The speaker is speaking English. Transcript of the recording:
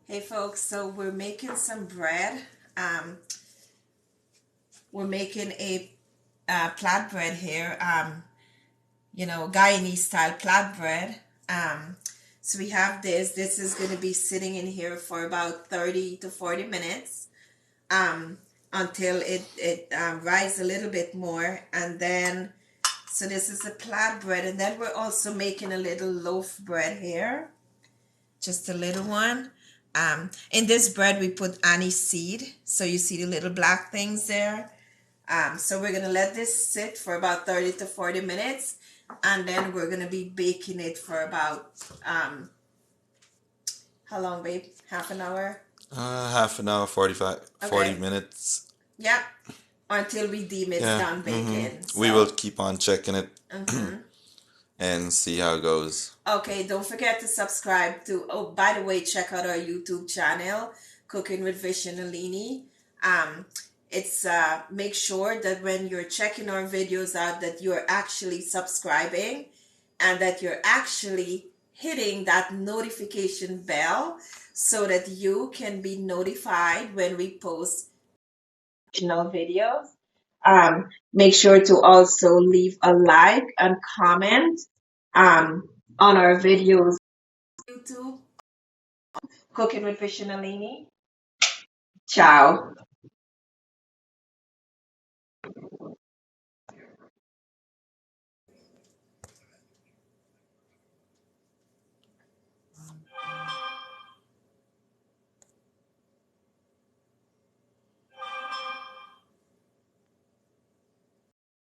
Hey folks, so we're making some bread. Um, we're making a flatbread here, Guyanese style flatbread. Um, so we have this. This is going to be sitting in here for about 30 to 40 minutes um, until it rises a little bit more. And then, so this is a flatbread. And then we're also making a little loaf bread here, just a little one. In this bread, we put anise seed. So you see the little black things there. So we're going to let this sit for about 30 to 40 minutes. And then we're going to be baking it for about, how long, babe? Half an hour? Half an hour, 40 Okay. minutes. Yep. Until we deem it's Yeah. done baking. We will So, keep on checking it and see how it goes. okay, don't forget to subscribe to, oh, by the way, check out our YouTube channel, Cooking with Vision Alini. Um, it's make sure that when you're checking our videos out that you're actually subscribing and that you're actually hitting that notification bell so that you can be notified when we post additional videos. Make sure to also leave a like and comment on our videos. YouTube, Cooking with Vision Alini. Ciao.